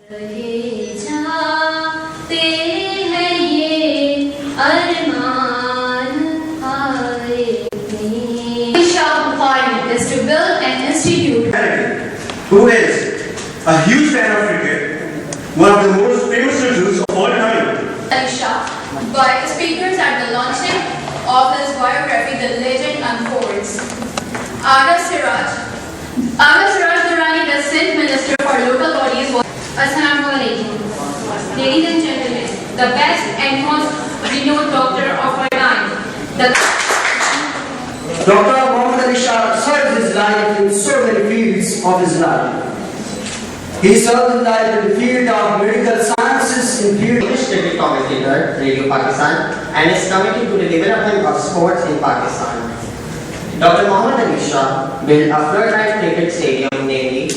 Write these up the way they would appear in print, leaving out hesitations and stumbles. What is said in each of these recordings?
Is to build an institute. Who is a huge fan of cricket, one of the most famous individuals of all time. Alisha, by the speakers at the launching of his biography, The Legend Unfolds. Aga Siraj Durrani, the Sindh Minister for Local Bodies, was Assalamualaikum. Ladies and gentlemen, the best and most renowned doctor of our time, Dr. Mohammad Ali Shah served his life in so many fields of his life. He served his life in the field of medical sciences, in field English deputy commentator, Radio Pakistan, and is committed to the development of sports in Pakistan. Dr. Mohammad Ali Shah built a floodlight cricket stadium, namely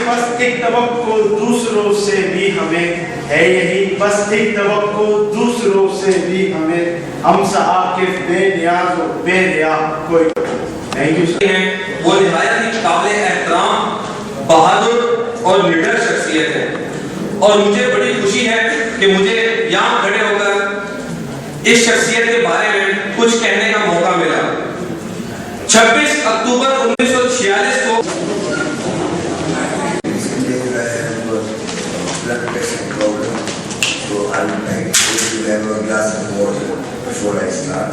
बस एक तवक्को दूसरों से भी हमें है यही बस एक तवक्को दूसरों से भी हमें हमसे आकिफ बेनियाज और बेरिया कोई थैंक यू हैं वो निहायत ही काबिल एहतराम बहादुर और निडर शख्सियत है और मुझे बड़ी खुशी है कि मुझे यहाँ खड़े होकर इस शख्सियत के बारे में कुछ कहने का मौका मिला। 26 अक्टूबर 1946 को blood pressure problem, so I would like to have a glass of water before I start.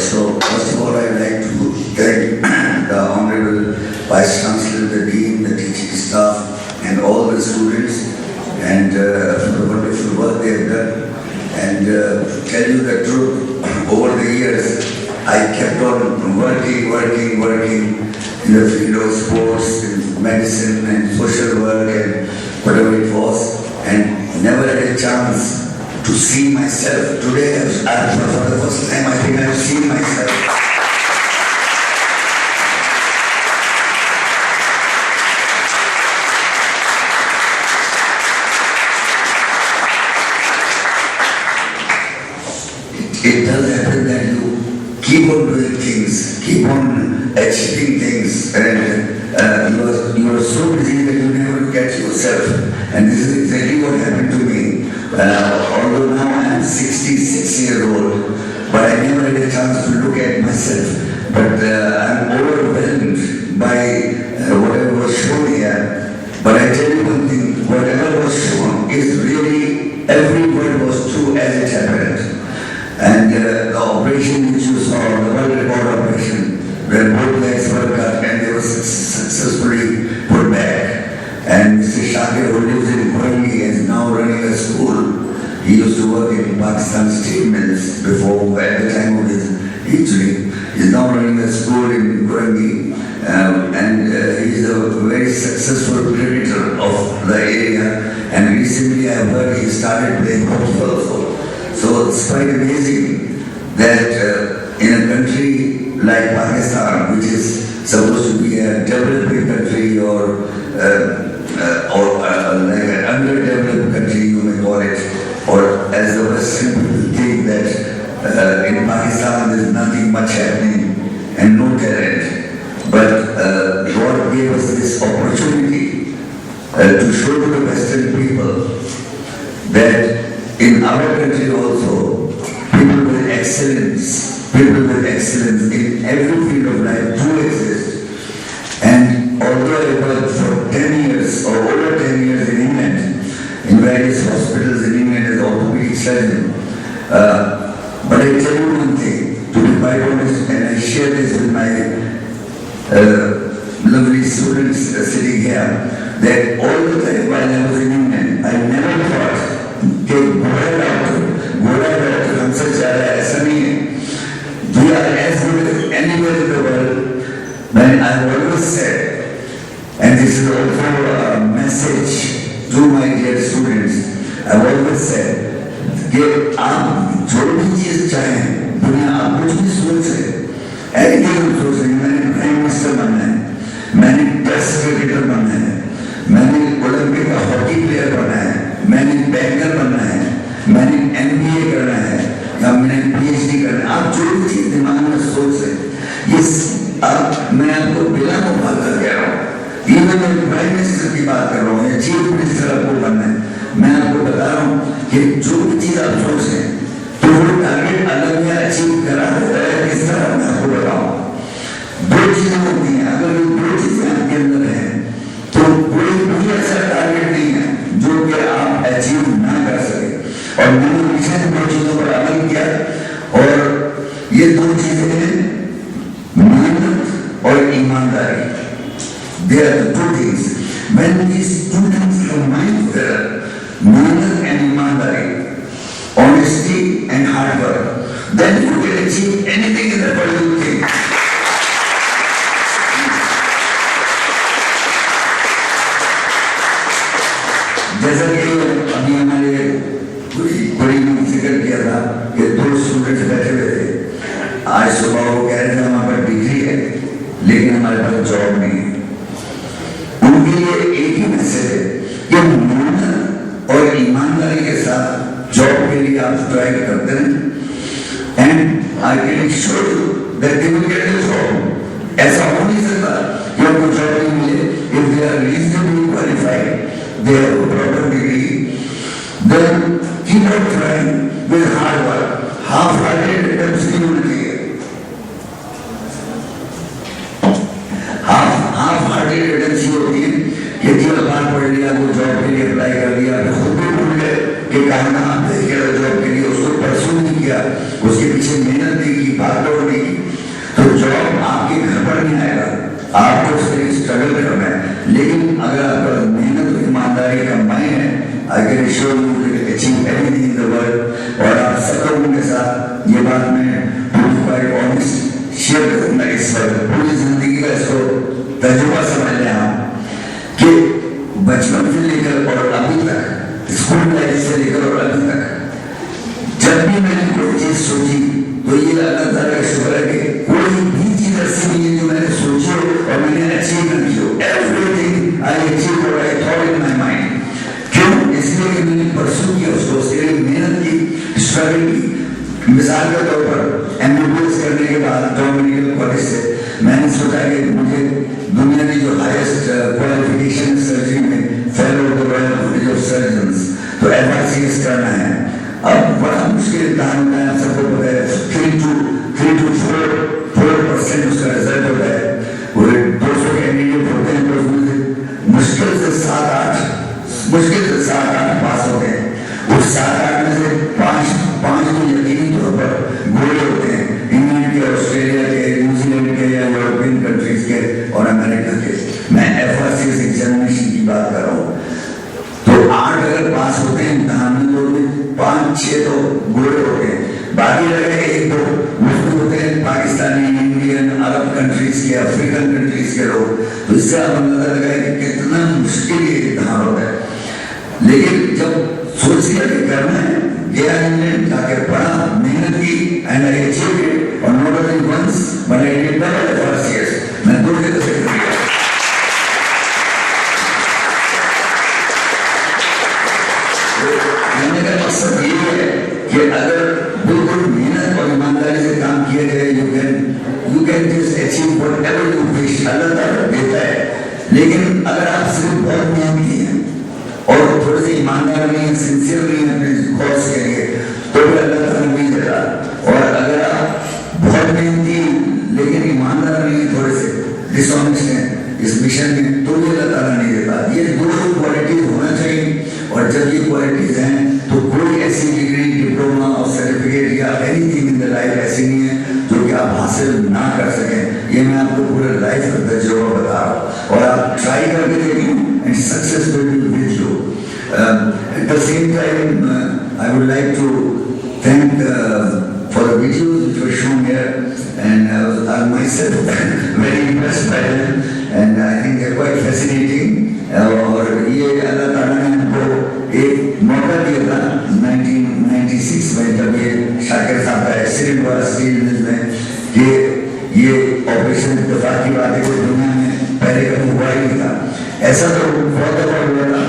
First of all, I would like to thank the Honorable Vice Chancellor, the Dean, the teaching staff, and all the students, and for the wonderful work they have done. And to tell you the truth, over the years, I kept on working in the field of sports, in medicine, and social work, and whatever it was, and never had a chance to see myself. Today, for the first time, I think I have seen myself. It does happen that you keep on doing things, keep on achieving things, and you are so busy that you never look at yourself. And this is exactly what happened to me. Although now I am 66 years old, but I never had a chance to look at myself. But I am overwhelmed by whatever was shown here. But I tell you one thing, whatever was shown is really, every word was true as it happened. And the operation which you saw, the world record operation, where both legs were cut and they were successfully put back. And Mr. Shakir, who lives in Kurani, is now running a school. He used to work in Pakistan State Mills before, at the time of his injury. He is now running a school in Kurani, and he is a very successful cricketer of the area. And recently I have heard he started playing hockey also. So it's quite amazing that in a country like Pakistan, which is supposed to be a developing country or like an underdeveloped country, you may call it, or as the Western people think that in Pakistan there is nothing much happening and no talent. But God gave us this opportunity to show to the Western people that in our country also, people with excellence in every field of life do exist. And although I worked for 10 years or over 10 years in England, in various hospitals in England as orthopedic surgeon, but I tell you one thing, to be quite honest, and I share this with my lovely students sitting here, that all the time while I was in England, I never thought कि गोरा doctor हमसे ज़्यादा ऐसा नहीं है. We are as good as anywhere in the world. When I have always said, and this is also a message to my dear کہ آپ جو بھی چیز چاہیں دنیا آپ کچھ بھی سوچ رہے ایک سوچ رہے میں نے پرائم منسٹر بننا ہے, میں نے ٹیسٹ کرکٹر بننا ہے, میں نے اولمپک کا ہاکی پلیئر بننا ہے, میں نے بینکر بننا ہے, میں نے MBA کرنا ہے یا میں نے PhD کرنا ہے. آپ جو بھی چیز دماغ میں سوچ رہے میں آپ کو بلا مبالغہ کہہ رہا ہوں, ایون میں پرائم منسٹر کی بات کر رہا ہوں یا چیف منسٹر آپ کو بننا ہے, میں آپ کو بتا رہا ہوں کہ جو بھی چیز آپ سوچ رہے ہیں تو وہ ٹارگیٹ الگ یا اچیو کرا دیتا ہے. کس طرح میں آپ کو بتاؤں, دو چیزیں ہوتی ہیں, اگر یہ دو چیزیں آپ کے اندر ہیں تو کوئی بھی ایسا ٹارگیٹ نہیں ہے جو کہ آپ اچیو نہ کر سکے. اور میں نے پیچھے دو چیزوں پر عمل کیا اور یہ دو چیزیں ہیں محنت اور ایمانداری. They are the two things. When these two things combine together, محنت and ایمانداری, honesty and hard work, then you can achieve anything in the world you think. جیسا کہ ابھی ہمارے کوئی نے ذکر کیا تھا کہ 2 اسٹوڈنٹس بیٹھے ہوئے تھے, آج صبح وہ کہہ رہے تھے ہمارے پاس ڈگری ہے لیکن ہمارے پاس جاب نہیں ہے. ان کے لیے ایک ہی میسج ہے کہ محنت اور ایمانداری کے ساتھ جاب کے لیے آپ ٹرائی کرتے رہیں and I can sure you that they will get a job. ایسا ہو نہیں سکتا کہ ان کو جاب نہیں ملے. If they are reasonably qualified, they have a proper degree, then keep on trying with hard work. Half-hearted attempts نہیں ہونے چاہیے. Half-hearted attempts یہ ہوتی ہیں کہ جی اخبار پڑھ لیا, وہ جاب کے لیے اپلائی کر لیا, پھر خود بھی بھول گئے کہ کہاں دیکھ گیا جاب کے لیے, اس کو پرسو نہیں کیا, اس کے پیچھے محنت نہیں کی, بھاگ دوڑ نہیں کی, تو جاب آپ کے گھر پر نہیں آئے گا. آپ کو اس کے لیے اسٹرگل کرنا ہے. لیکن اگر آپ کا محنت اور ایمانداری کمبائن ہے, I can assure you you can achieve anything in the world. اور آپ سب لوگوں کے ساتھ یہ بات میں پوری آنیسٹ شیئر کروں گا. اس وقت پوری زندگی کا اس کو تجربہ سمجھ لیں آپ کہ بچپن سے لے کر اور ابھی تک, اسکول لائف سے لے کر اور ابھی تک جب بھی میں نے کوئی چیز سوچی تو یہ اللہ تعالیٰ کا شکر ہے کہ کوئی بھی چیز ایسی نہیں ہے جو میں نے سوچی ہو اور میں نے اچیو نہ کی ہو. Everything I achieved what I thought in my mind. کیوں؟ اس لیے کہ میں نے پرسو کیا اس کو, اس کے لیے محنت کی, اسٹرگل کی. مثال کے طور پر MBBS کرنے کے بعد ٹاؤن میڈیکل کالج سے میں نے سوچا کہ مجھے دنیا کی جو ہائیسٹ کوالیفیکیشن سرجری میں fellow of the Royal college of surgeons تو FRCS کرنا ہے. اب بڑا مشکل امتحان ہوتا ہے, آپ سب کو پتہ ہے, 3 to 4% اس کا رزلٹ ہوتا ہے. وہ 200 کینڈیڈیٹ ہوتے ہیں تو اس میں سے مشکل سے 7-8 پاس ہوتے ہیں. اس 7-8 میں سے 5 تو یقینی طور پر گولے ہوتے ہیں, انگلینڈ کے, آسٹریلیا کے, نیوزی لینڈ کے یا یورپین کنٹریز کے اور امریکہ کے. میں FRCS ایگزامینیشن کی بات کر رہا ہوں. تو 8 اگر پاس ہوتے ہیں امتحان میں تو 5-6 تو گولے ہوتے ہیں, باقی رہے 1-2 مشکل ہوتے ہیں پاکستانی, انڈین, عرب کنٹریز کے, افریقن کنٹریز کے لوگ. تو اس سے آپ اندازہ لگائیں کہ کتنا مشکل یہ امتحان ہوتا ہے. لیکن جب سوچ لیا کہ کرنا ہے, گیا انگلینڈ, جا کے پڑھا, محنت کی, اینڈ آئی اچیوڈ اٹ. اور not only once but I did double FRCS. میں 2 جگہ سے کیا. کہنے کا مقصد یہ ہے کہ اگر بالکل محنت اور ایمانداری سے کام کیا جائے, you can just achieve whatever you wish. اللہ تعالیٰ دیتا ہے. لیکن اگر آپ صرف بہت محنتی ہیں اور تھوڑے سے ایماندار نہیں ہیں, سنسیئر نہیں ہیں اپنے کورس کے لیے, تو پھر اللہ تعالیٰ نہیں دیتا. اور اگر آپ بہت محنتی لیکن ایماندار نہیں ہیں, تھوڑے سے ڈس آنیسٹ ہیں اس مشن میں, تو بھی اللہ تعالیٰ نہیں دیتا. یہ 2 کوالٹیز ہونا چاہیے. اور جب یہ کوالٹیز ہیں تو کوئی ایسی ڈگری, ڈپلوما اور سرٹیفکیٹ یا any thing in the life ایسی نہیں ہے جو کہ آپ حاصل نہ کر سکیں. یہ میں آپ کو پورے لائف کا تجربہ بتا رہا ہوں, اور آپ ٹرائی کر کے دیکھیں and success will be with you. At the same time I would like to thank for the videos which were shown here, and I was myself very impressed by them, and I think they're quite fascinating. اور یہ اللہ تعالیٰ نے ہم کو ایک موقع دیا تھا 1996 स्टेज में कि ये ऑपरेशन इत्तेफाक की बात है कि दुनिया में पहले कभी हुआ ही नहीं था। ऐसा तो बहुत दफा हुआ था,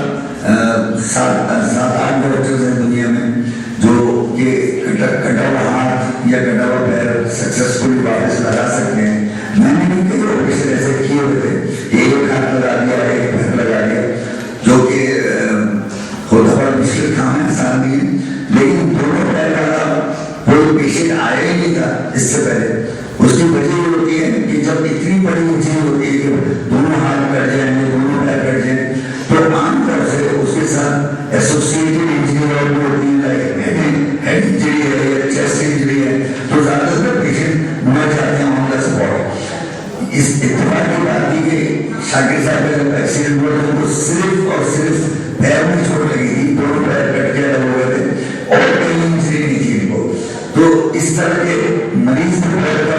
7-8 डॉक्टर्स हैं दुनिया में जो कि कटा हुआ हाथ या कटा हुआ पैर सक्सेसफुली वापस लगा सकते हैं। मैंने भी कई ऑपरेशन ऐसे किए हुए थे, एक हाथ लगा दिया, एक पैर लगा दिया, जो कि होता बड़ा मुश्किल काम है, आसान नहीं है, लेकिन दोनों पैर वाला कोई पेशेंट आया ही नहीं था इससे पहले। उसकी वजह ये होती है कि जब इतनी बड़ी चीज होती है कि दोनों हाथ कट जाएंगे, दोनों पैर कट जाए, तो आमतौर से उसके साथ एसोसिएटेड इंजरी और होती है, हेड इंजरी है या चेस्ट इंजरी है, तो ज्यादातर पेशेंट मर जाते हैं ऑन द स्पॉट। इस इत्तेफाक की बात थी कि शाकिर साहब का जब एक्सीडेंट हुआ था उनको सिर्फ और सिर्फ पैर में चोट लगी थी, दोनों पैर कट के अलग हो गए थे और कहीं इंजरी नहीं थी इनको। तो इस तरह के मरीज कम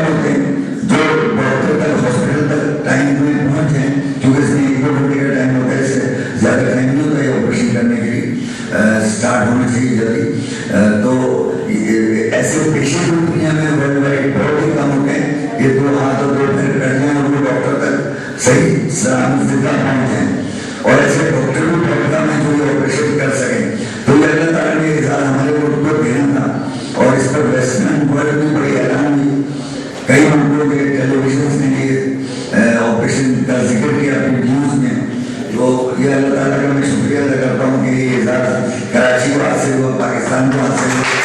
होते हैं जो डॉक्टर तक हॉस्पिटल तक टाइम में पहुंच जाए, क्योंकि इसमें 1-2 घंटे का टाइम होता है, इससे ज्यादा टाइम नहीं होता है ऑपरेशन करने के लिए, स्टार्ट होना चाहिए जल्दी। तो ऐसे पेशेंट दुनिया में वर्ल्ड वाइड बहुत ही कम होते हैं कि 2 हाथ और 2 पैर कट जाए और वो डॉक्टर तक सही सलामत जिंदा पहुंच जाए, और ऐसे डॉक्टर को डॉक्टर में जो ऑपरेशन कर सके। तो ये अल्लाह ताला ने इजाज़त हमारे मुल्क को देना था, और इस पर वेस्टर्न वर्ल्ड में बड़ी हैरान हुई, कई मुल्कों के टेलीविजन ने ये ऑपरेशन का जिक्र किया अपनी न्यूज में। तो ये अल्लाह ताला का मैं शुक्रिया अदा करता हूँ कि ये इजाज़त कराची को हासिल हुआ, पाकिस्तान को हासिल हुआ।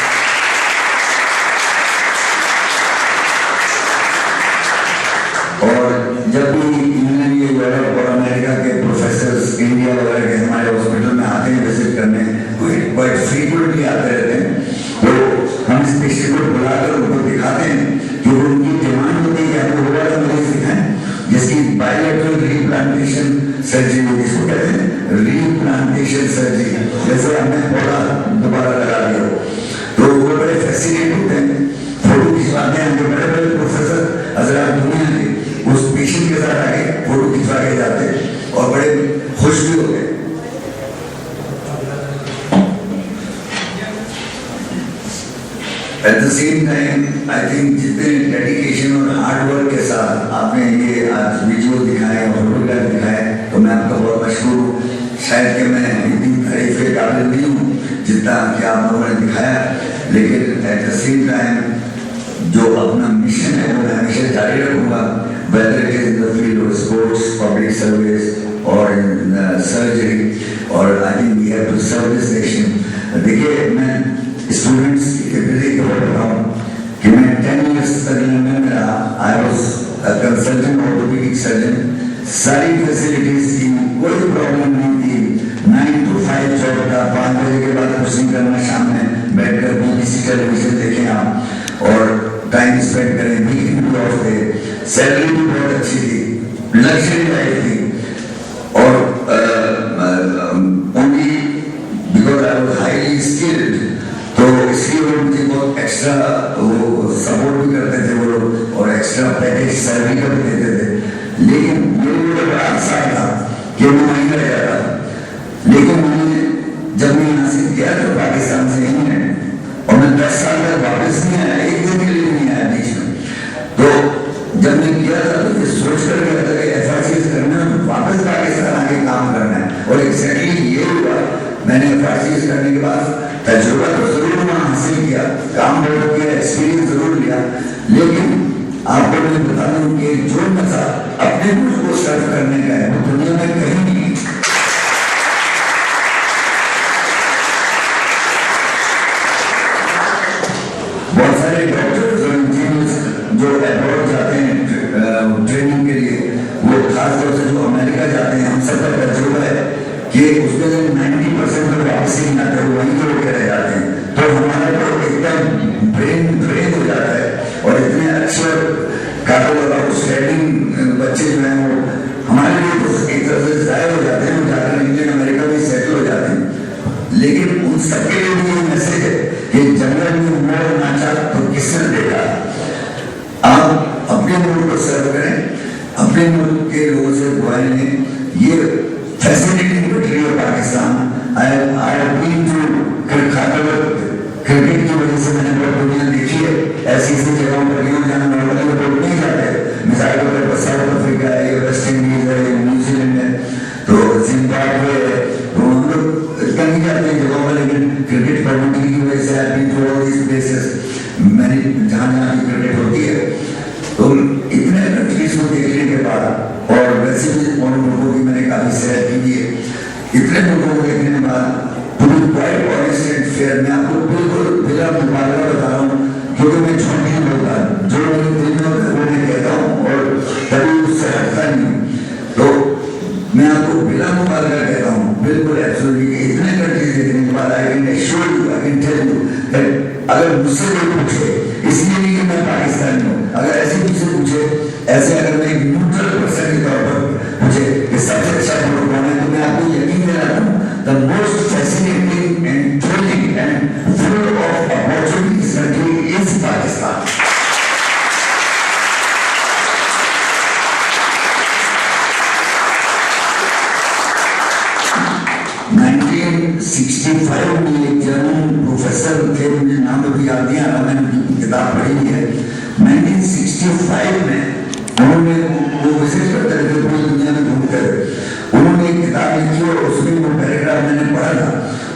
और जब भी इंग्लैंड, यूरोप और अमेरिका के प्रोफेसर इंडिया वगैरह के हमारे हॉस्पिटल में आते हैं विजिट करने, क्वाइट फ्रीक्वेंटली आते रहते हैं, तो हम इस पेशेंट को बुलाकर उनको दिखाते हैं, जो उनकी डिमांड होती है कि आपको वो वाला मरीज दिखाएं जिसकी बायलैटरल रीप्लांटेशन सर्जरी होती है, इसको कहते हैं रीप्लांटेशन सर्जरी, जैसे हमने पौधा दोबारा लगा दिया। तो वो बड़े फैसिनेट होते हैं, फोटो खिंचवाते हैं, जो बड़े बड़े प्रोफेसर हजरात दुनिया के उस पेशेंट के साथ आके फोटो खिंचवा के जाते हैं और बड़े खुश भी होते हैं। At the same time, I think जितने डेडिकेशन और हार्ड वर्क के साथ आपने ये आज वीडियो दिखाए और फोटोग्राफ दिखाए, तो मैं आपका बहुत मशहूर हूँ। शायद कि मैं इतनी तारीफ के काबिल नहीं हूँ जितना कि आप लोगों ने दिखाया, लेकिन एट द सेम टाइम जो अपना मिशन है वो मैं हमेशा जारी रखूँगा, whether it is in the field of sports, public service or in surgery, और I think we have to serve this nation। देखिए मैं स्टूडेंट्स के प्रति खबर बताऊँ कि मैं 10 years तक लंदन में रहा, I was a consultant orthopedic surgeon, सारी फैसिलिटीज थी, कोई प्रॉब्लम नहीं थी, 9 to 5 जॉब था, 5 बजे के बाद कुछ नहीं करना, शाम में बैठकर BBC टेलीविजन देखें आप और टाइम स्पेंड करें, वीकेंड भी ऑफ थे, सैलरी भी बहुत अच्छी थी, लग्जरी लाइफ थी, और only because I was highly skilled, तो इसलिए वो मुझे बहुत एक्स्ट्रा वो सपोर्ट भी करते थे वो लोग, और एक्स्ट्रा पैकेज सैलरी का भी देते थे। लेकिन मेरे लिए बड़ा आसान था कि मैं वहीं रह जाता, लेकिन मैंने जब मैं यहाँ से गया तो पाकिस्तान से इंग्लैंड, और मैं 10 साल तक वापस नहीं आया, एक दिन के लिए नहीं आया बीच में। तो जब मैं गया था तो ये सोच कर गया था कि ऐसा चीज करना है, वापस पाकिस्तान आके काम करना है, और एग्जैक्टली ये हुआ। मैंने FRCS करने के बाद तजुर्बा तो जरूर वहाँ हासिल किया, काम बहुत किया, एक्सपीरियंस जरूर लिया, लेकिन आपको मैं बता दूं कि जो मजा अपने मुल्क को सर्व करने का है वो दुनिया में कहीं नहीं। बहुत सारे डॉक्टर्स और इंजीनियर्स जो अब्रॉड जाते हैं ट्रेनिंग के लिए, वो खासतौर से जो अमेरिका जाते हैं, हम सबका तजुर्बा है कि उसमें 90% लोग वापस ही नहीं आते, वहीं तो लोग रह जाते हैं। तो हमारा तो एकदम ब्रेन हो जाता है, और इतने अच्छे स्टैंडिंग बच्चे जो हैं वो हमारे लिए तो एक तरह से जाहिर हो जाते हैं, जाकर इंडियन अमेरिका में सेटल हो जाते हैं। लेकिन उन सबके लिए भी ये मैसेज है कि जंगल में मोर नाचा तो किसने देखा। आप अपने मुल्क को सर्व करें, अपने मुल्क के लोगों से दुआएं लें। ये facility Pakistan, I have been to cricket की वजह से मैंने बहुत दुनिया देखी है, ऐसी ऐसी जगहों पर गया जहाँ नॉर्मली लोग नहीं जाते। मिसाल के तौर पर साउथ अफ्रीका है, वेस्ट इंडीज है, न्यूजीलैंड है, तो जिम्बाब्वे है, तो हम लोग इतना नहीं जाते हैं जगहों पर, लेकिन क्रिकेट प्रमोशन की वजह से I been to all these places, मैंने जहाँ जहाँ भी क्रिकेट होती है, तो इतने कंट्रीज को देखने के बाद, और वैसे भी उन लोगों की मैंने काफी सैर की है, इतने लोगों को देखने के बाद पूरी क्वाइट ऑनेस्ट एंड फेयर, मैं आपको बिल्कुल बिना मुबालगा बता रहा हूँ, क्योंकि मैं झूठ नहीं बोलता, जो मेरे दिल में होता है वो मैं कहता हूँ और कभी उससे हटता नहीं। तो मैं आपको बिना मुबालगा कहता हूँ, बिल्कुल एब्सोल्युटली, इतने कंट्रीज देखने के बाद I can assure you, I can tell you that अगर मुझसे कोई पूछे, इसलिए नहीं कि मैं पाकिस्तानी हूँ, अगर ऐसे मुझसे पूछे, ऐसे अगर मैं एक न्यूट्रल पर्सन के तौर पर मुझे कि सबसे अच्छा वोट कौन है, तो मैं आपको यकीन दिलाता हूँ, the most fascinating and thrilling and full of opportunities country is Pakistan. 1965 में एक जर्मन प्रोफेसर थे, मुझे नाम अभी याद नहीं आ रहा, मैंने उनकी किताब पढ़ी है। 1965 में उन्होंने वो विजिट करते थे, पूरी दुनिया में घूमते थे, उन्होंने एक किताब लिखी और उसमें वो पैराग्राफ मैंने पढ़ा था।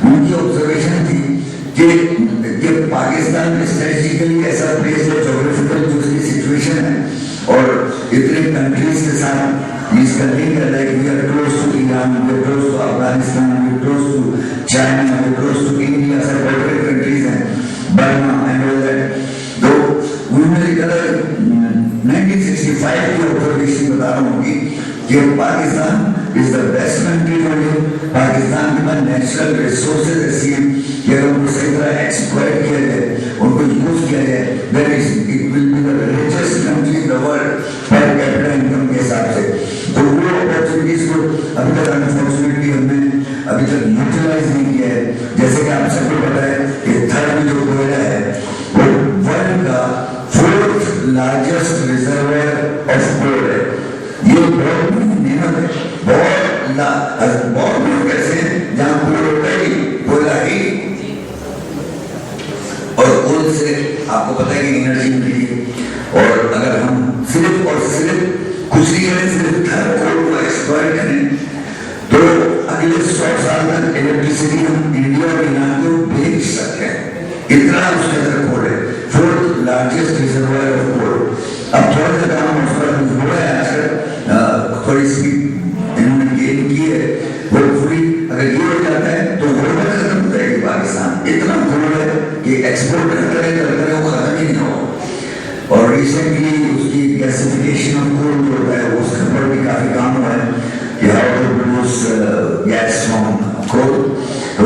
उनकी ऑब्जर्वेशन थी कि पाकिस्तान स्ट्रेटेजिकली ऐसा प्लेस है, जोग्राफिकल जो उसकी सिचुएशन है, और इतने कंट्रीज के साथ इसका लिंक है, like we are close to Iran, we are close to Afghanistan, we are close to China, we are close to India, सब बड़े कंट्रीज हैं, बर्मा एंड ऑल दैट। तो उन्होंने लिखा था 1965 की ऑब्जर्वेशन बता रहा हूँ कि Pakistan is the best country for you. Pakistan के पास नेचुरल रिसोर्सेज ऐसी हैं कि अगर उनको सही तरह एक्सप्लॉइट किया जाए, उनको यूज किया जाए, then it will be the richest country in the world per capita income के हिसाब से। तो वो अपॉर्चुनिटीज को अभी तक अनफॉर्चुनेटली हमने अभी तक यूटिलाइज नहीं किया है। जैसे कि आप सबको पता है कि थर्ड में जो कोयला है वो वर्ल्ड का 4th largest reservoir of coal है। ये बहुत मेहनत है, बहुत लोग ऐसे हैं जहाँ कोयला ही और कोल से आपको पता है कि एनर्जी मिलती है, और अगर हम सिर्फ और सिर्फ कुछ नहीं करें, सिर्फ थर्ड कोल को एक्सप्लॉइट करें, तो अगले 100 साल तक इलेक्ट्रिसिटी हम इंडिया और ईरान को बेच सकते हैं, इतना उसके अंदर कोल है। 4th largest reservoir of coal. अब थोड़ा सा काम उस पर हो रहा है आजकल, थोड़ी सी इन्होंने गेन की है, वो पूरी अगर ये हो जाता है तो वर्ल्ड खत्म हो जाएगी। पाकिस्तान इतना कोल है कि एक्सपोर्ट करते रहे वो खत्म ही नहीं होगा। और रिसेंटली उसकी गैसिफिकेशन ऑफ कोल जो होता है उसके ऊपर भी काफी काम हुआ है कि how to produce gas from coal, तो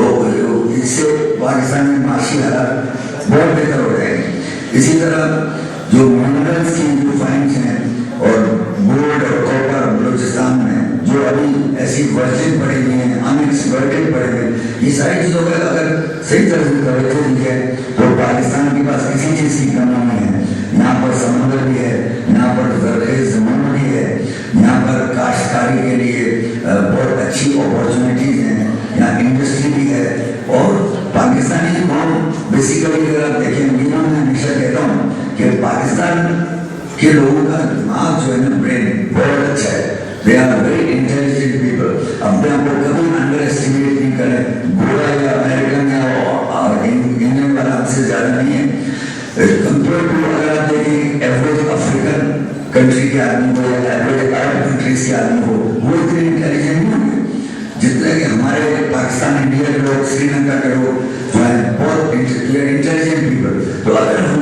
इससे पाकिस्तान में माशी हालात बहुत बेहतर हो जाएंगे। इसी तरह जो मिनरल्स की जो फाइंड्स हैं और गोल्ड और कॉपर बलूचिस्तान में जो अभी ऐसी वर्जिन पड़ी हुई हैं, अनएक्सप्लॉइटेड पड़ी हुई हैं, ये सारी चीज़ों पर अगर सही तरह से तवज्जो दी जाए तो पाकिस्तान के पास किसी चीज़ की कमी नहीं है। यहाँ पर समंदर भी है, यहाँ पर ज़रख़ेज़ ज़मीन भी है, यहाँ पर काश्तकारी के लिए बहुत अच्छी अपॉर्चुनिटीज़ हैं, यहाँ इंडस्ट्री भी है। और पाकिस्तानी जो कौम बेसिकली अगर आप देखें, मैं हमेशा कहता हूँ कि पाकिस्तान के लोगों का दिमाग जो है ना, ब्रेन बहुत अच्छा है, they are very intelligent people. अपने आप को कभी अंडर एस्टिमेट नहीं करें, गोरा या अमेरिकन या इंडियन वाला हमसे ज़्यादा नहीं है। कंपेयर टू अगर आप देखें एवरेज अफ्रीकन कंट्री के आदमी को या एवरेज अरब कंट्रीज के आदमी को, वो इतने इंटेलिजेंट नहीं होंगे जितने कि हमारे पाकिस्तान, इंडिया के लोग, श्रीलंका के लोग जो है बहुत इंटेलिजेंट पीपल। तो अगर हम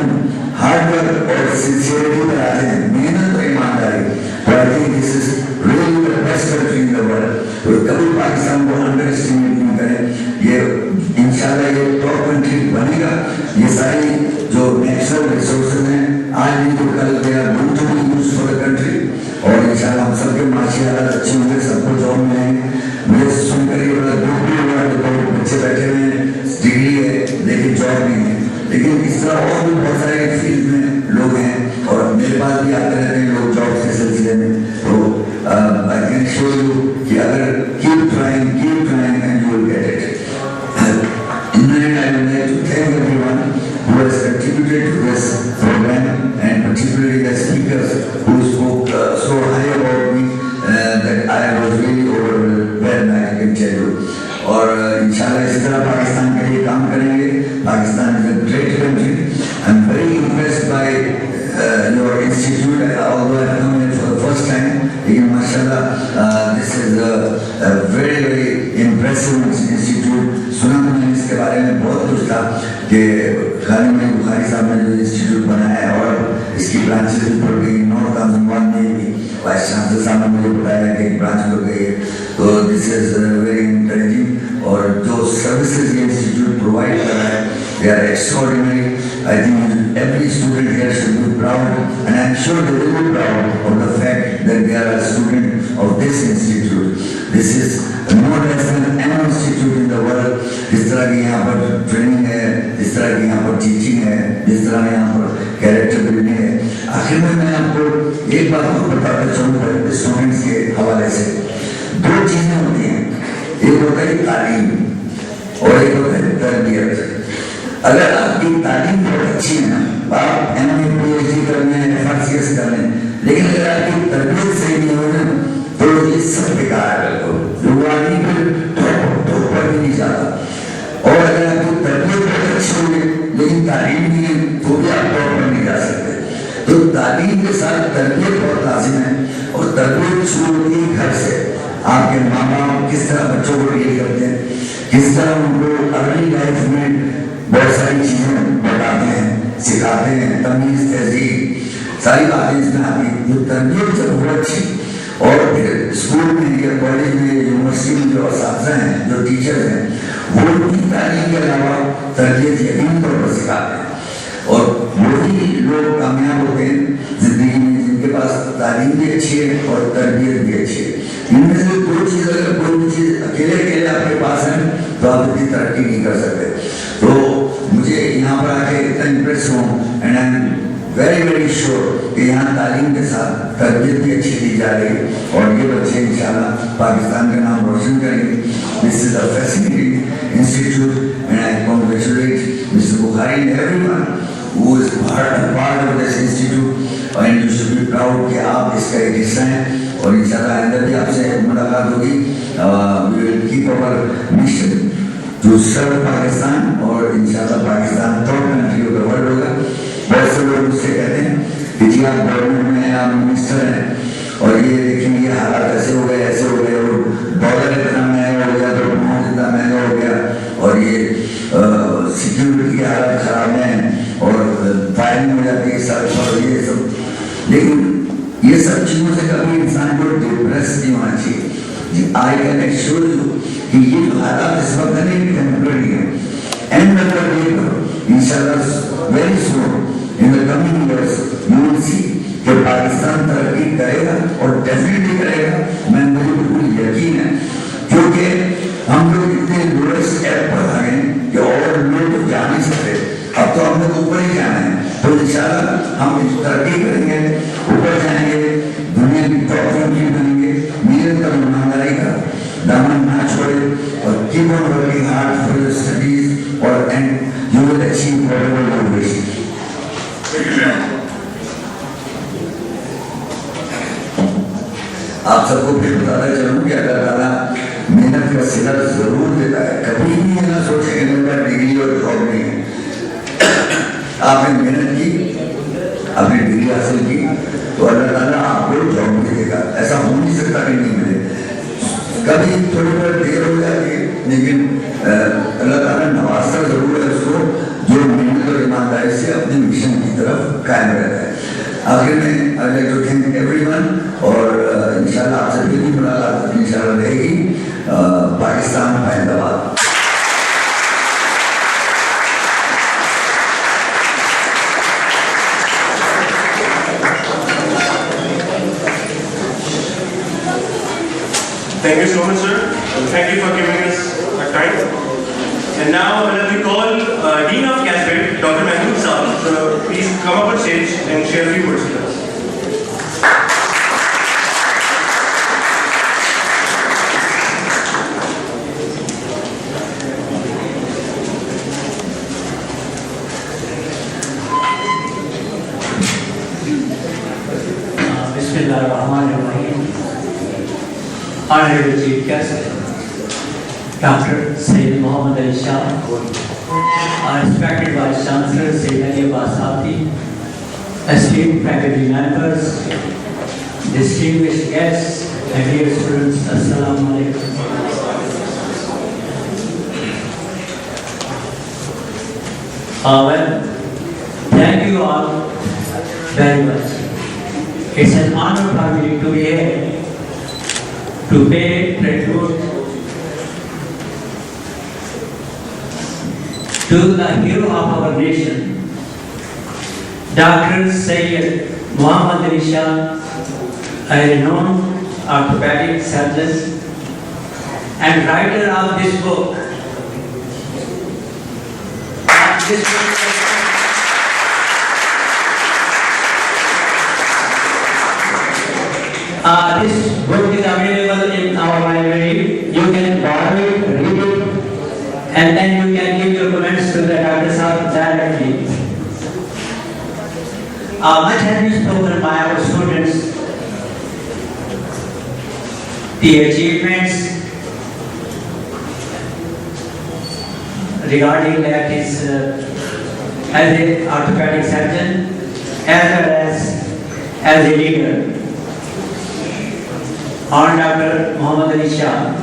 हार्ड वर्क और सिंसियरिटी पर आते हैं, मेहनत और ईमानदारी, तो I think this is really the best country in the world. तो कभी पाकिस्तान को अंडर एस्टिमेट नहीं करें, ये इंशाल्लाह ये टॉप कंट्री बनेगा। ये सारी जो नेचुरल रिसोर्सेज हैं आज नहीं तो कल they are going to be used for the country, और इंशाल्लाह हम सबके माशी हालात अच्छे होंगे, सबको जॉब मिलेंगे। मुझे सुनकर ये बड़ा दुख भी हुआ कि बहुत बच्चे बैठे हुए हैं, डिग्री है लेकिन जॉब नहीं है, लेकिन इस तरह और भी बहुत सारे फील्ड में लोग हैं और मेरे पास भी आते रहते हैं लोग जॉब के सिलसिले में। तो आई कैन शो यू कि अगर keep trying and you will get it. In that I would like to thank everyone اور انشاءاللہ اسی طرح پاکستان کے لیے کام کریں گے. Pakistan is a great country. I'm very impressed by your institute, although I have come here for the first time. Again, mashallah, this is a very, very impressive institute. سنا تو میں نے اس کے بارے میں بہت کچھ تھا کہ خالی میں بخاری صاحب نے جو انسٹیٹیوٹ بنایا ہے اور اس کی برانچز بھی پڑ گئی. نارتھ آمزموان میں بھی وائس چانسلر صاحب نے مجھے بتایا کہ ایک برانچ ہو گئی ہے. تو دس از ویری انکریجنگ. اور جو سروسز یہ انسٹیٹیوٹ پرووائڈ کر رہا ہے they are extraordinary. I think every student here should be proud, and I am sure they will be proud of the fact that they are a student of this institute. This is no less than any institute in the world. جس طرح کی یہاں پر training ہے, جس طرح کی یہاں پر teaching ہے, جس طرح یہاں پر کیریکٹر بلڈنگ ہے. آخر میں آپ کو ایک بات کو بتاتا چلوں اسٹوڈنٹس کے حوالے سے. دو چیزیں ہوتی ہیں, ایک ہوتا ہے تعلیم اور ایک ہوتا ہے تربیت. اگر آپ کی تعلیم بہت اچھی ہے نا, آپ ایم اے پی ایچ ڈی کرنے ہیں, ایف آر سی ایس کرنے ہیں, لیکن اگر آپ کی تربیت صحیح نہیں ہو نا تو یہ سب بیکار ہے. جو آدمی پھر ٹاپ پر بھی نہیں جاتا. اور اگر آپ کی تربیت بہت اچھی ہوگی لیکن تعلیم نہیں ہے تو بھی آپ ٹاپ پر نہیں جا سکتے. تو تعلیم کے ساتھ تربیت بہت لازم ہے, اور تربیت شروع ہوتی ہے گھر سے. آپ کے ماں باپ کس طرح بچوں کو ڈیل کرتے ہیں, کس طرح ان کو ارلی لائف میں بہت ساری چیزیں بتاتے ہیں, سکھاتے ہیں, تمیز, تہذیب, ساری باتیں اس میں آتی ہیں. جو تربیت جب بہت اچھی, اور پھر اسکول میں یا کالج میں یونیورسٹی میں جو اساتذہ ہیں, جو ٹیچرز ہیں, وہ ان کی تعلیم کے علاوہ تربیت یقینی طور پر سکھاتے ہیں. اور وہی لوگ کامیاب ہوتے ہیں زندگی میں جن کے پاس تعلیم بھی اچھی ہے اور تربیت بھی اچھی ہے. ان میں سے دو چیز, اگر کوئی بھی چیز اکیلے آپ کے پاس ہے تو آپ اتنی ترقی نہیں کر سکتے. تو مجھے یہاں پر آ کے اتنا امپریس ہوں, and I am very very sure کہ یہاں تعلیم کے ساتھ تربیت بھی اچھی دی جا رہی ہے, اور یہ بچے انشاءاللہ پاکستان کا نام روشن کریں گے. This is a fascinating institute, and I congratulate mister Bukhari and everyone who is part of this institute, and you should be proud کہ آپ اس کا ایک حصہ ہیں. اور انشاءاللہ آئندہ بھی آپ سے ملاقات ہوگی. We will keep our mission to serve Pakistan, اور انشاءاللہ Pakistan top country of the world ہوگا. بہت سے لوگ مجھ سے کہتے ہیں کہ جی آپ گورنمنٹ میں ہیں, آپ منسٹر ہیں, اور یہ دیکھیں یہ حالات ایسے ہو گئے, ایسے ہو گئے, اور ڈالر اتنا مہنگا ہو گیا, تو پاؤنڈ اتنا مہنگا ہو گیا, اور یہ سیکیورٹی کی حالت خراب ہیں, اور فائرنگ ہو جاتی ہے سڑک پر, یہ سب. لیکن یہ سب چیزوں سے کبھی انسان کو ڈپریس نہیں ہونا چاہیے. آئی کین ایشور یو کہ یہ جو حالات اس وقت نہیں ٹیمپرری ہیں, اینڈ نمبر ڈے پر انشاءاللہ very soon in the coming years you will see کہ پاکستان ترقی کرے گا, اور ڈیفینیٹلی کرے گا. مجھے بالکل یقین ہے, کیونکہ ہم لوگ اتنے لوئسٹ ایپ پر آ گئے کہ اور لوگ تو جا نہیں سکتے. اب تو ہم نے اوپر ہی جانا ہے, تو انشاءاللہ ہم ترقی کریں گے, اوپر جائیں گے, دنیا کی ٹاپ کنٹری بنیں گے. محنت کا, ایمانداری کا دامن نہ چھوڑے, اور keep on working hard for your studies, اور and you will achieve whatever you wish. آپ سب کو پھر بتاتا چلوں کہ اللہ تعالیٰ محنت کا صلہ ضرور دیتا ہے. کبھی بھی یہ نہ سوچے کہ میرے پاس ڈگری اور جاب نہیں ہے. آپ نے محنت کی, آپ نے ڈگری حاصل کی, تو اللہ تعالیٰ آپ کو جاب بھی دے گا. ایسا ہو نہیں سکتا کہ نہیں ملے. کبھی تھوڑی بہت دیر ہو جاتی ہے, لیکن اللہ تعالیٰ نوازتا ضرور ہے اس کو جو محنت اور ایمانداری سے اپنے مشن کی طرف قائم رہتا ہے. آخر میں I'd like to thank everyone, اور انشاءاللہ آپ سے پھر بھی ملاقات انشاءاللہ رہے گی. پاکستان زندہ باد. Thank you so much, sir. And thank you for giving us a time. And now let me call Dean of Cascade, Dr. Mahmood Saab. So please come up on stage and share a few words with us. Bismillahirrahmanirrahim. Honorable Chief Guest, Dr. Sayyid Muhammad Ali Shah, our respected Vice Chancellor Sayyid Ali Abbas Safti, esteemed faculty members, distinguished guests, and dear students, Assalamu alaikum. Well, thank you all very much. It's an honor for me to be here to pay tribute to the hero of our nation, Dr. Sayyid Muhammad Ali Shah, a renowned orthopedic surgeon and writer of this book. This book is available in our library. You can borrow it, read it, and then you can give your comments to the Dr. Sahib directly. Much has been spoken by our students. The achievements regarding that is as an orthopedic surgeon as well as a leader. On Dr. Muhammad Ali Shah.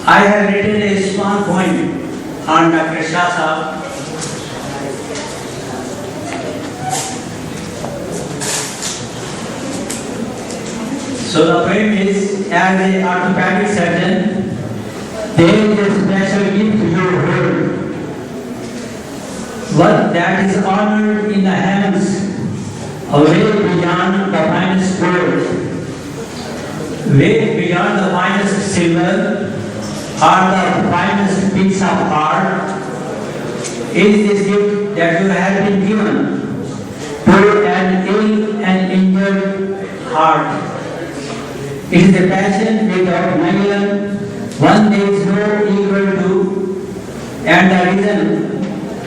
I have written a small poem on Dr. Shah Sahib. So the poem is, as an orthopedic surgeon, there is a special gift you hold, one that is honored in the heavens, way beyond the finest gold, way beyond the finest silver, or the finest piece of art, is this gift that you have been given to an ill and injured heart. It is a passion without measure, one there is no equal to, and the reason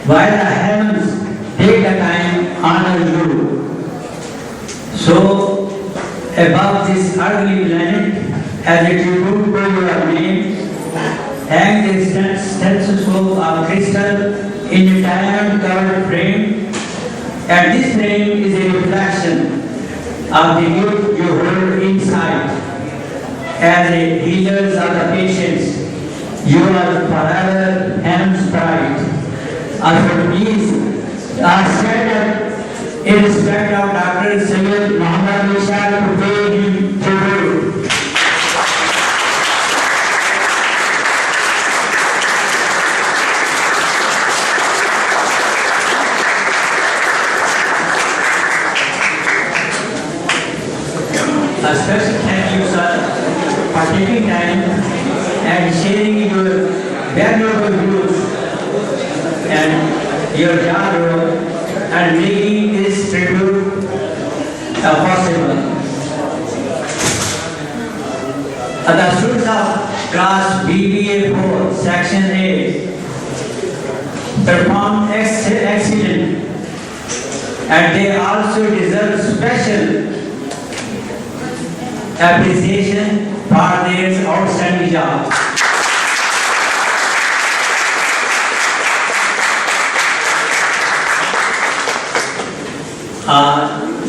why the heavens take the time honor you. So, above this earthly planet, as a tribute to your name, hang the stethoscope of crystal in a diamond-covered frame, and this frame is a reflection of the gift you hold inside. As a healers of the patients, you are forever heaven's pride. Also, please stand up in respect of Dr. Sayyid Muhammad Ali Shah to pay him tribute. A special thank you, sir, for taking time and sharing your valuable views and your job role and making this tribute possible. The students of class BBA 4, section A, performed excellent, and they also deserve special appreciation for their outstanding job.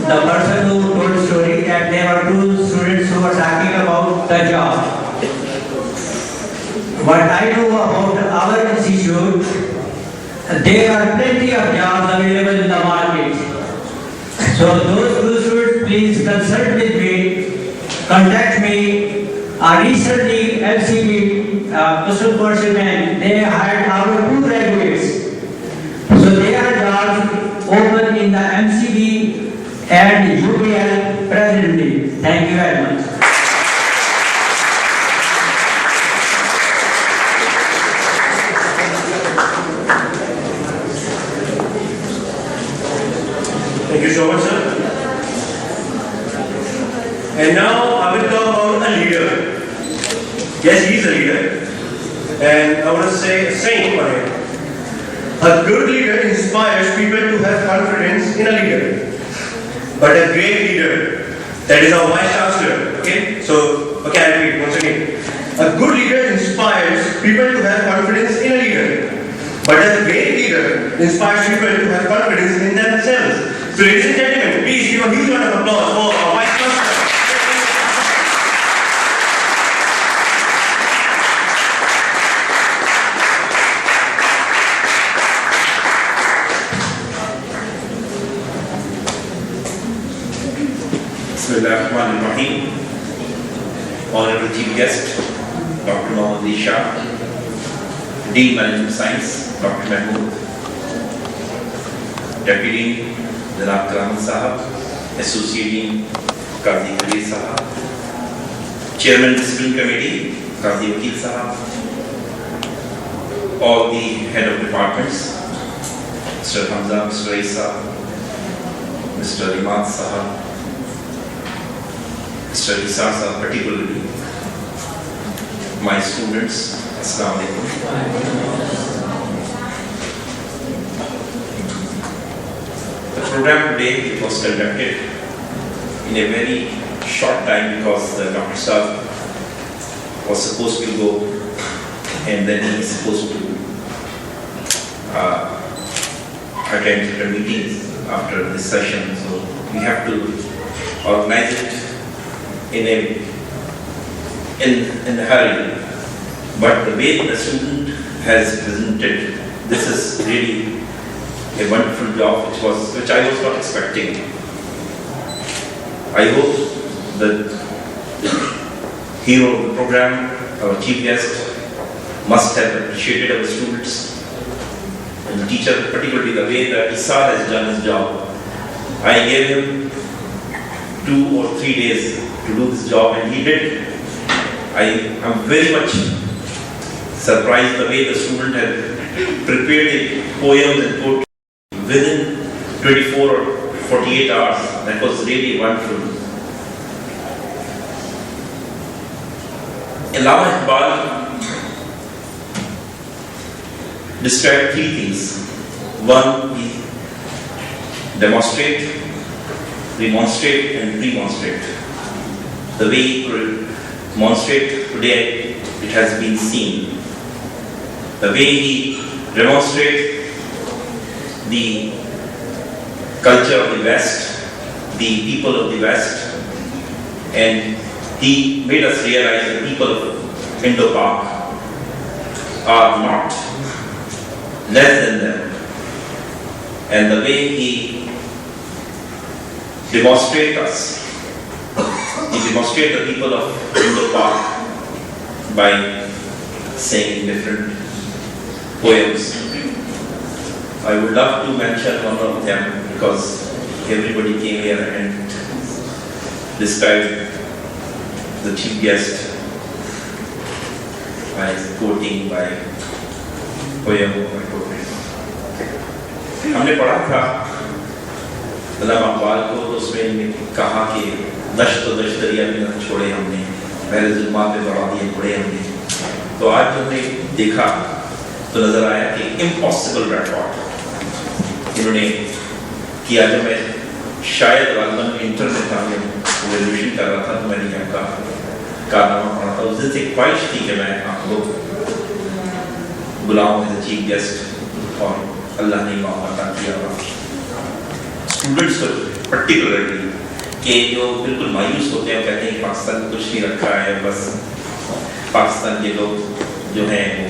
The person who told the story that there were two students who were talking about the job. What I know about our institute, there are plenty of jobs available in the market. So those two students, please consult with me, contact me. Recently, LCB, Kusum Commercial Bank, they hired our 2 graduates. So there are jobs open in the MCB and UBL presently. Thank you very much. Thank you so much, sir. And now I will talk about a leader. Yes, he's a leader. And I want to say a saying for him. A good leader inspires people to have confidence in a leader. But a great leader, that is our Vice Chancellor, Okay, I'll read once again. A good leader inspires people to have confidence in a leader, but a great leader inspires people to have confidence in themselves. So, ladies and gentlemen, please give a huge round of applause for our Vice Chancellor. Bismillahirrahmanirrahim. Honorable Chief Guest, Dr. Mohammad Ali Shah, Dean Management Science, Dr. Mahmood, Deputy Dean, Janab Karamat Sahab, Associate Dean, Qazi Khalil Sahab, Chairman Discipline Committee, Qazi Wakil Sahab, all the Head of Departments, Mr. Hamza, Mr. Isa, Mr. Imad Sahab, Mr. Isa Sahab particularly, my students, Assalamu Alaikum. The program today was conducted in a very short time because the Dr. Sahab was supposed to go and then he is supposed to attend the meetings after this session, so we have to organize it in a hurry. But the way the student has presented, this is really a wonderful job which I was not expecting. I hope that the hero of the program, our chief guest, must have appreciated our students and the teacher, particularly the way that Isa has done his job. I gave him 2 or 3 days to do this job and he did. I am very much surprised the way the student had prepared the poems and poetry within 24 or 48 hours. That was really wonderful. Allama Iqbal described 3 things. 1, he demonstrate, remonstrate and remonstrate. The way he demonstrate today, it has been seen. The way he demonstrate the culture of the West, the people of the West, and he made us realize the people of Indo-Pak are not less than them. And the way he demonstrates us, he demonstrates the people of Indo-Pak by saying different poems. I would love to mention one of them because everybody came here and described the chief guest by quoting by poem or poetry. हमने पढ़ा था अल्लामा इक़बाल को, तो उसमें कहा कि दश्त दरिया में न छोड़े हमने, पहले जुल्मात में बढ़ा दिए पड़े हमने. तो आज जब हमने देखा तो नजर आया कि इम्पॉसिबल रिकॉर्ड इन्होंने किया. जब मैं शायद राजबन इंटर में था, मैं ग्रेजुएशन कर रहा था, तो मैंने यहाँ का कारनामा पढ़ा था. उस दिन से ख्वाहिश थी कि मैं आपको बुलाऊं एज ए चीफ गेस्ट, और अल्लाह ने मौका किया. स्टूडेंट्स को पर्टिकुलरली कि जो बिल्कुल मायूस होते हैं, कहते हैं कि पाकिस्तान में कुछ नहीं रखा है, बस पाकिस्तान के लोग जो हैं वो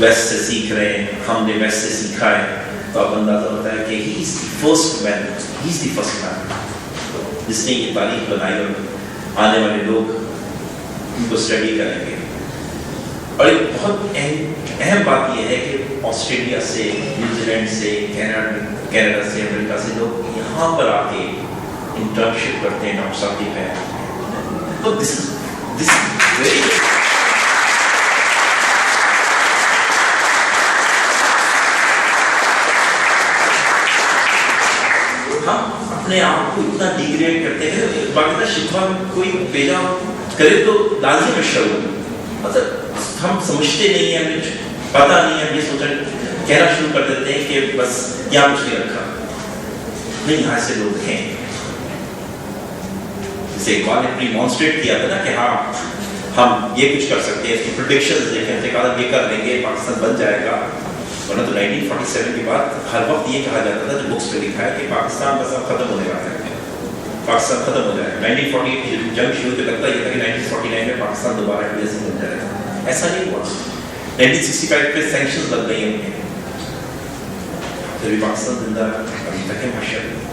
वेस्ट से सीख रहे हैं, हमने वेस्ट से सीखा है. तो अब अंदाजा होता है कि he is the first man जिसने ये तारीख बनाई और आने वाले लोग उनको स्टडी करेंगे. और एक बहुत अहम बात यह है कि ऑस्ट्रेलिया से, न्यूजीलैंड से, कनाडा से, अमेरिका से लोग यहाँ पर आके इंटर्नशिप करते हैं डॉक्टर साहब की. तो दिस इज वेरी गुड. हम अपने आप को इतना डिग्रेड करते हैं. बाकायदा शिकवा में कोई भेजा करे तो लाजिम शर्म, मतलब हम समझते नहीं हैं, हमें पता नहीं है, ये सोचा कहना शुरू कर देते हैं कि बस यहाँ कुछ नहीं रखा. नहीं, यहाँ से लोग हैं. جسے اقبال نے پریمونسٹریٹ کیا تھا نا کہ ہاں ہم یہ کچھ کر سکتے ہیں, اس کی پریڈکشنز دیکھیں, ہم نے کہا یہ کر لیں گے, پاکستان بن جائے گا. ورنہ تو 1947 کے بعد ہر وقت یہ کہا جاتا تھا, جو بکس پہ لکھا ہے کہ پاکستان بس اب ختم ہونے والا ہے, پاکستان ختم ہو جائے گا. 1948 کی جنگ شروع ہوتے لگتا یہ تھا کہ 1949 میں پاکستان دوبارہ انڈیا سے بن جائے گا. ایسا نہیں ہوا. 1965 پہ سینکشنز لگ گئی ہیں, پھر بھی پاکستان زندہ ابھی تک ہے ماشاءاللہ.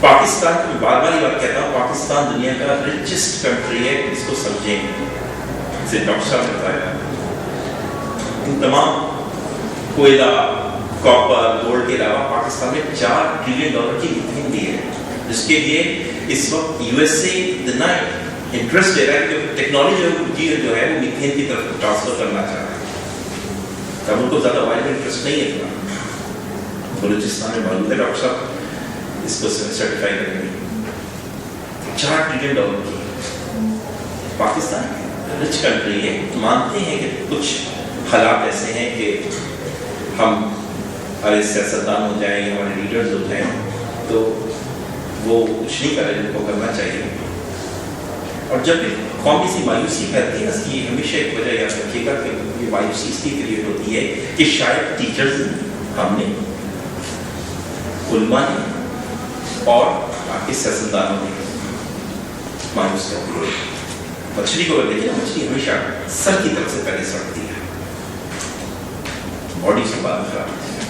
پاکستان کو میں بار بار یہ بات کہتا ہوں, پاکستان دنیا کا ریچسٹ کنٹری ہے, اس کو سمجھیں. جسے ڈاکٹر صاحب نے بتایا, ان تمام کوئلہ, کاپر, گولڈ کے علاوہ پاکستان میں $4 ٹریلین کی میتھین بھی ہے, جس کے لیے اس وقت یو ایس اے اتنا انٹرسٹ لے رہا ہے کہ ٹیکنالوجی جو ہے وہ میتھین کی طرف ٹرانسفر کرنا چاہ رہا ہے. تب ان کو زیادہ وائل میں انٹرسٹ نہیں ہے. بلوچستان میں موجود ہے, ڈاکٹر صاحب اس کو سرٹیفائی کریں گے. $4 ٹریلین کی پاکستان رچ کنٹری ہے. مانتے ہیں کہ کچھ حالات ایسے ہیں کہ ہم ہمارے سیاستدان ہو جائیں یا ہمارے لیڈرز ہو جائیں تو وہ کچھ نہیں کر رہے جن کو کرنا چاہیے. اور جب قومی سی مایوسی پھیلتی ہے, اس کی ہمیشہ ایک وجہ یاد رکھیے گا کہ یہ مایوسی اس لیے کریٹ ہوتی ہے کہ شاید ٹیچرز ہم نے, علماء نے اور آپ کے سیاستدانوں نے مایوس کر دیا. مچھلی کو اگر دیکھیں, مچھلی ہمیشہ سر کی طرف سے پہلے سڑتی ہے, باڈی سے بعد خراب ہوتی ہے.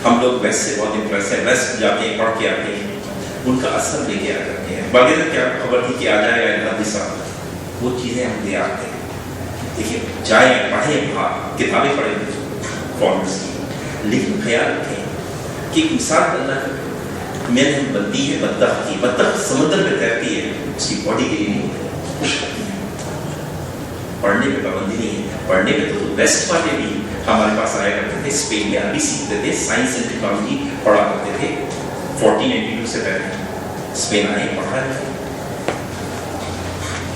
ہم لوگ ویسٹ سے بہت امپریس ہیں, ویسٹ جاتے ہیں, پڑھ کے آتے ہیں, ان کا اثر لے کے آ جاتے ہیں. باقی کیا خبر تھی کہ آ جائے گا گاندھی صاحب, وہ چیزیں ہم لے آتے ہیں. دیکھیے جائیں, پڑھیں, باہر کتابیں پڑھیں فارمرس کی, لیکن خیال رکھیں کہ ایک مثال بننا محنت بنتی ہے بطخ کی. بطخ سمندر میں تیرتی ہے, اس کی باڈی کے لیے نہیں, خوش کرتی ہے. پڑھنے میں پابندی نہیں ہے. پڑھنے میں تو ویسٹ والے بھی ہمارے پاس آیا کرتے تھے, اسپین میں عربی سیکھتے تھے, سائنس اینڈ ٹیکنالوجی پڑھا کرتے تھے. 1492 سے پہلے اسپین آئے, پڑھا رہے.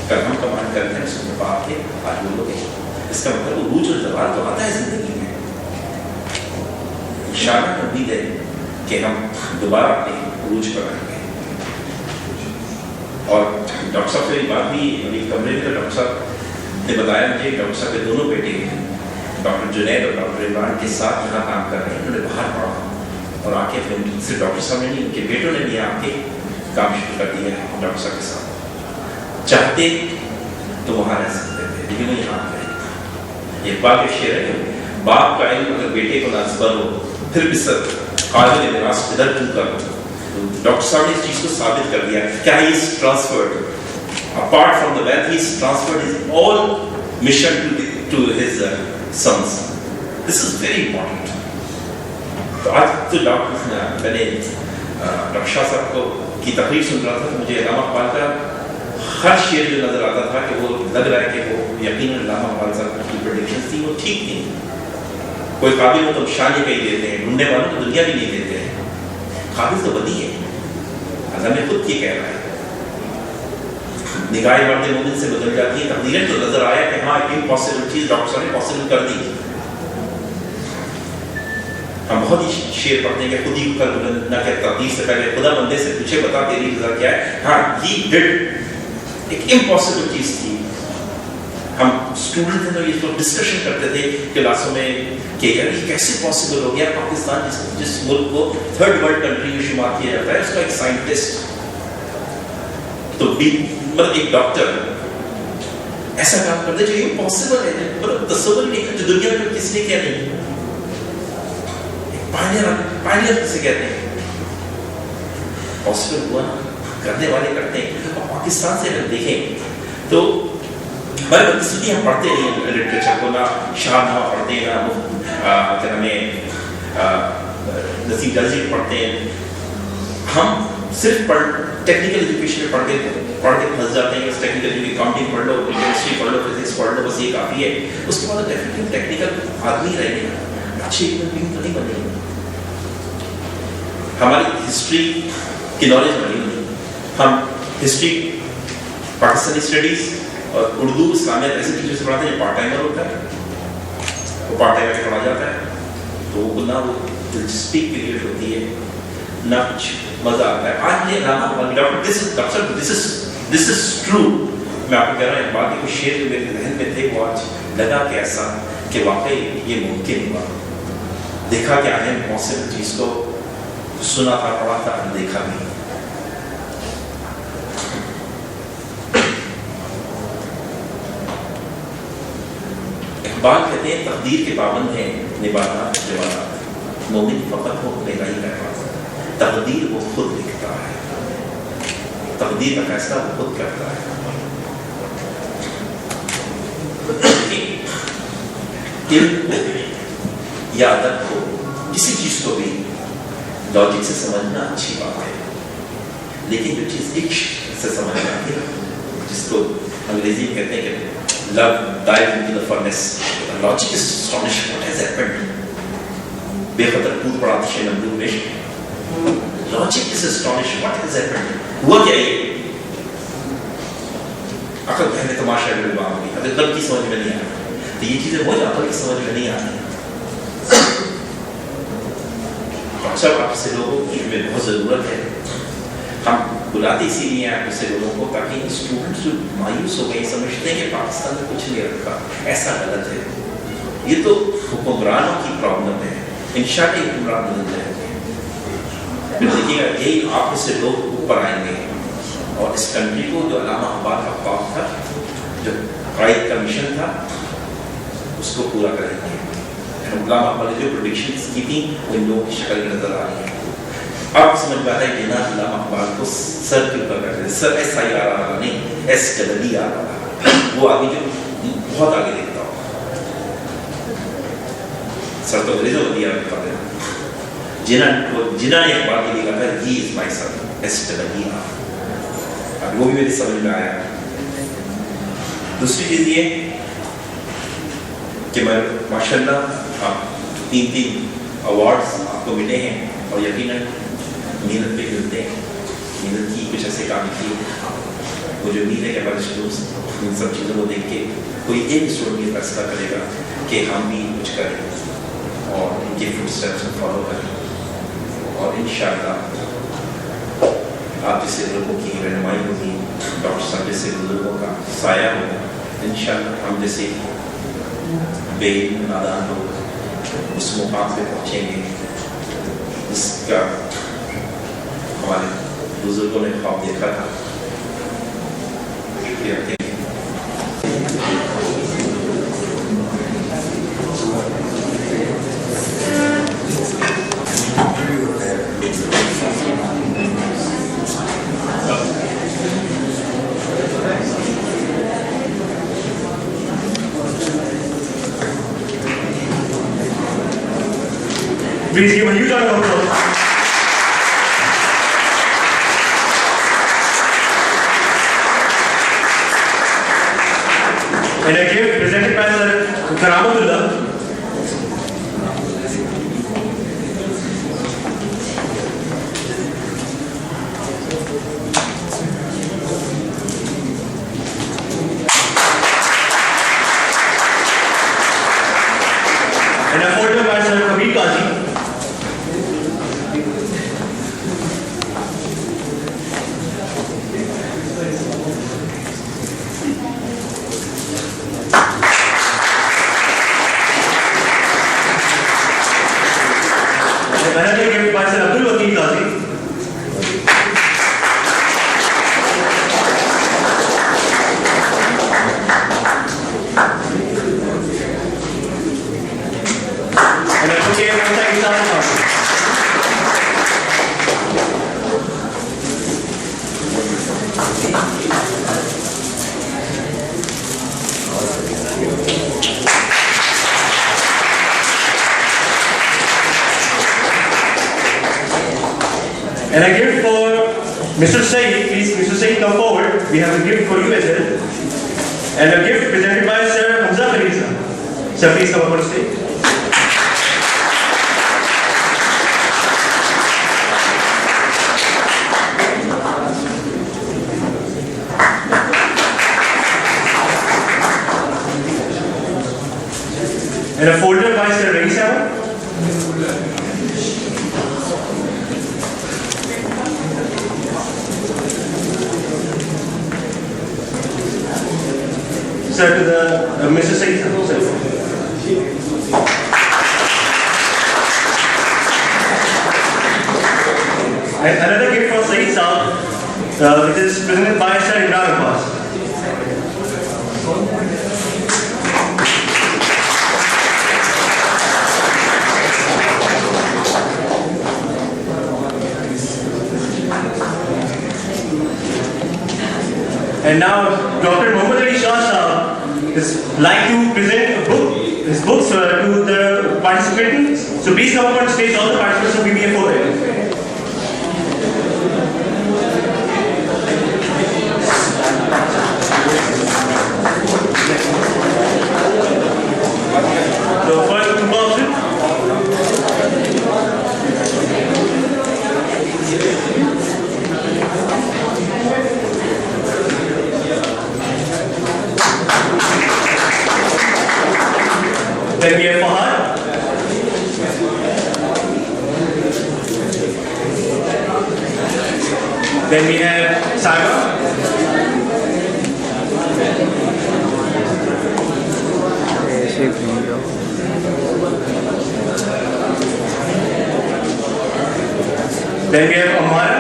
کل ہم کمانڈ کرتے ہیں, اس میں باپ کے آج وہ لوگ ہیں. اس کا مطلب عروج اور زوال تو آتا ہے زندگی میں. انشاءاللہ امید ہے کہ ہم دوبارہ اپنے عروج پر آئیں گے. اور ڈاکٹر صاحب سے بات بھی ابھی کمرے میں, تو ڈاکٹر صاحب نے بتایا مجھے, ڈاکٹر صاحب کے دونوں بیٹے ہیں, ڈاکٹر جنید اور ڈاکٹر عمران کے ساتھ یہاں کام کر رہے ہیں. انہوں نے باہر پڑھا اور آ کے پھر صرف ڈاکٹر صاحب نے نہیں, ان کے بیٹوں نے بھی آ کے کام شروع کر دیا ہے ڈاکٹر صاحب کے ساتھ. چاہتے تو وہاں رہ سکتے تھے, لیکن وہ یہاں آ گئے. ایک بات شعر ہے کہ باپ کا علم اگر بیٹے کو ناسبر ہو, پھر بھی سب قابل میراث ادھر کیوں کر. ڈاکٹر صاحب نے اس چیز کو ثابت کر دیا کہ he is transferred apart from the wealth, he has transferred his all mission to his sons. This is very important. تو آج تو میں نے ڈاکٹر شاہ صاحب کو کی تقریر سن رہا تھا, تو مجھے علامہ اقبال کا ہر شعر جو نظر آتا تھا کہ وہ لگ رہا ہے کہ وہ یقیناً علامہ اقبال صاحب کی پریڈکشنز تھی, وہ ٹھیک تھی. کوئی قابل ہو تو شان ہی کہیں دیتے ہیں, ڈھونڈنے والوں کو دنیا بھی نہیں دیتے ہیں. قابل تو بدی ہے, اللہ نے خود یہ کہہ رہا ہے. نگاہیں مرد مومن سے بدل جاتی ہیں, تقدیریں تو نظر آیا کہ ہاں امپاسبل چیز ڈاکٹر صاحب نے پاسبل کر دی. ہم بہت ہی شعر پڑھتے ہیں کہ خود ہی کر بلند نہ کہ تقدیر سے پہلے خدا بندے سے پوچھے بتا تیری رضا کیا ہے. ہاں ہی ڈڈ, ایک امپاسبل چیز تھی. ہم اسٹوڈنٹ تھے تو یہ تو ڈسکشن کرتے تھے کلاسوں میں کہ یار یہ کیسے پاسبل ہو گیا. پاکستان جس ملک کو تھرڈ ورلڈ کنٹری میں شمار کیا جاتا ہے, اس کا ایک سائنٹسٹ تو مطلب ایک ڈاکٹر ایسا کام کرتے جو امپاسبل ہے, مطلب تصور نہیں ہے جو دنیا میں کس نے کیا نہیں. پائنیئر کسے کہتے ہیں, پاسبل ہوا کرنے والے کرتے ہیں. اور پاکستان سے اگر دیکھیں تو ہمارے بدقسمتی ہم پڑھتے نہیں ہیں لٹریچر کو, نہ شاہنامہ پڑھتے ہیں, نہ کیا ہمیں نصیب جلدی پڑھتے ہیں. ہم صرف ٹیکنیکل ایجوکیشن میں پڑھ کے پھنس جاتے ہیں. بس ٹیکنیکل ایجوکیشن اکاؤنٹنگ پڑھ لو, کیمسٹری پڑھ لو, فزکس پڑھ لو, بس یہ کافی ہے. اس کے بعد ڈیفینیٹلی ٹیکنیکل آدمی رہیں گے, اچھی ہیومن بینگ تو نہیں بنے گی. ہماری ہسٹری کی نالج بڑی ہوئی. ہم ہسٹری, پاکستانی اسٹڈیز اور اردو اسلامیات ایسے ٹیچر سے پڑھاتے ہیں جو پارٹ ٹائمر ہوتا ہے, وہ پارٹ ٹائمر کے پڑھا جاتا ہے, تو نہ وہ دلچسپی کریٹ ہوتی ہے, نہ کچھ मजा आता है। आज ये डॉक्टर दिस इज ट्रू। मैं आपको कह रहा हूँ, बाकी कुछ शेर जो मेरे जहन में थे वो आज लगा कि ऐसा कि वाकई ये मुमकिन हुआ। देखा कि आने मौसम चीज को सुना था, पढ़ा था, देखा नहीं। इकबाल कहते हैं तकदीर के पाबंद हैं निभाना जवाना, मोमिन फकत हो अपने नहीं कर पाता। तकदीर वो खुद लिखता है, तकदीर का फैसला वो खुद करता है। इल्म को या अदब को, किसी चीज को भी लॉजिक से समझना अच्छी बात है, लेकिन जो चीज इश्क से समझना है, जिसको अंग्रेजी में कहते हैं कि love dive into the furnace, the logic is astonishing. What has happened? बेखतर कूद पड़ा तशे नमरूद में। Logic is astonishing. What has happened? हुआ क्या ये? अकल कहने तमाशा में बात हुई, अगर कल की समझ में नहीं आया, तो ये चीजें वो अकल की समझ में नहीं आती। अक्सर आपसे लोगों की हमें बहुत जरूरत है। हम बुलाते इसीलिए हैं आपसे लोगों को ताकि स्टूडेंट्स जो मायूस हो गए समझते हैं कि पाकिस्तान में कुछ नहीं रखा, ऐसा गलत है। ये तो हुक्मरानों की प्रॉब्लम है, इंशाअल्लाह हुक्मरान बदल जाएंगे। देखिएगा यही आप से लोग ऊपर आएंगे और इस कंट्री को जो अल्लामा इकबाल का ख्वाब था, जो कायद का मिशन था, उसको पूरा करेंगे। अल्लामा इकबाल ने जो प्रेडिक्शंस की थी वो इन लोगों की शक्ल में नजर आ रही है। आप समझ में आता है कि ना अल्लामा इकबाल को सर के ऊपर कर रहे, सर ऐसा ही आ रहा नहीं, एस डबल आ रहा, वो आगे जो बहुत आगे देखता होगा। सर तो अंग्रेजों को दिया बता देना, जिन्होंने इकबाल के लिए कहा था he is my son, S double अब वो भी मेरी समझ में आया। दूसरी चीज ये कि मैं माशाल्लाह आप 3 अवार्ड्स आपको मिले हैं और यकीनन मेहनत पे मिलते हैं, मेहनत की कुछ ऐसे काम किए। मुझे उम्मीद है कि हमारे स्टूडेंट्स इन सब चीज़ों को देख के कोई एक स्टूडेंट ये फैसला करेगा कि हम भी कुछ करें और इनके फुटस्टेप्स को फॉलो करें, और इंशाअल्लाह आप जैसे लोगों की रहनुमाई होगी, डॉक्टर साहब जैसे लोगों का साया होगा, इंशाअल्लाह हम जैसे बेइल्म नादान लोग उस मुकाम पे पहुँचेंगे जिसका हमारे बुजुर्गों ने ख्वाब देखा था। Please give a huge round of applause. And a gift presented by Sir Karamatullah. And a photo by Sir Kabir Qazi. Another gift by Sir Abdul Wakil Qazi. And a bouquet from Sir Isam Qazi. And a gift for Mr. Saeed, please, Mr. Saeed, come forward. We have a gift for you as well. And a gift presented by Sir Hamza Kharisa. Sir, please come up on stage. And a folder by Sir Raisa. sir, to the Mr. Saeed, sir. And another gift for Saeed Saab, which is presented by Sir Imran Abbas. And now Dr. Muhammad Ali Shah Sahab is like to present a book, his books to the participants. So please come up on stage, all the participants of BBA 4A. So first two boxes. Then we have Fahad. Then we have Saima. Then we have Amara.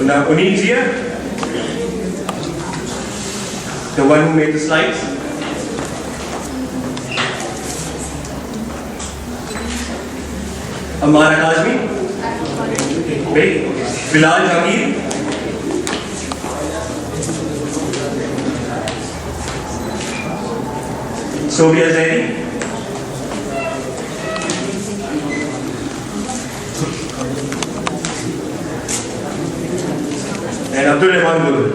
Now Uneed's here, the one who made the slides. Amara Kazmi, great. Bilal Jahangir, Sobia Zaidi, and Abdul Rahman Gul.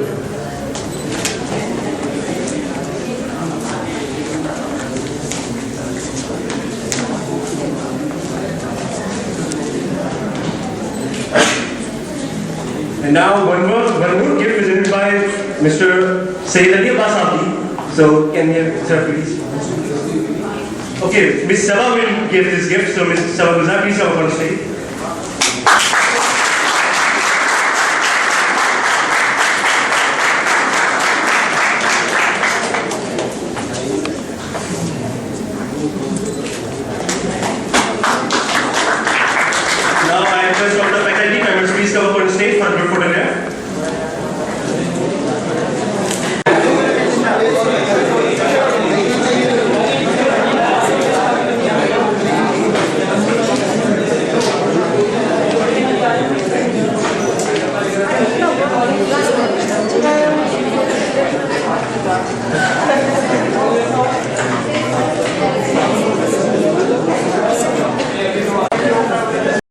And now one more gift presented by Mr. Sayyid Ali Abbas Abdi. So can we have sir please? Okay, Ms. Saba will give this gift. So Ms. Saba Guzar, please come on stage. Now I request Dr.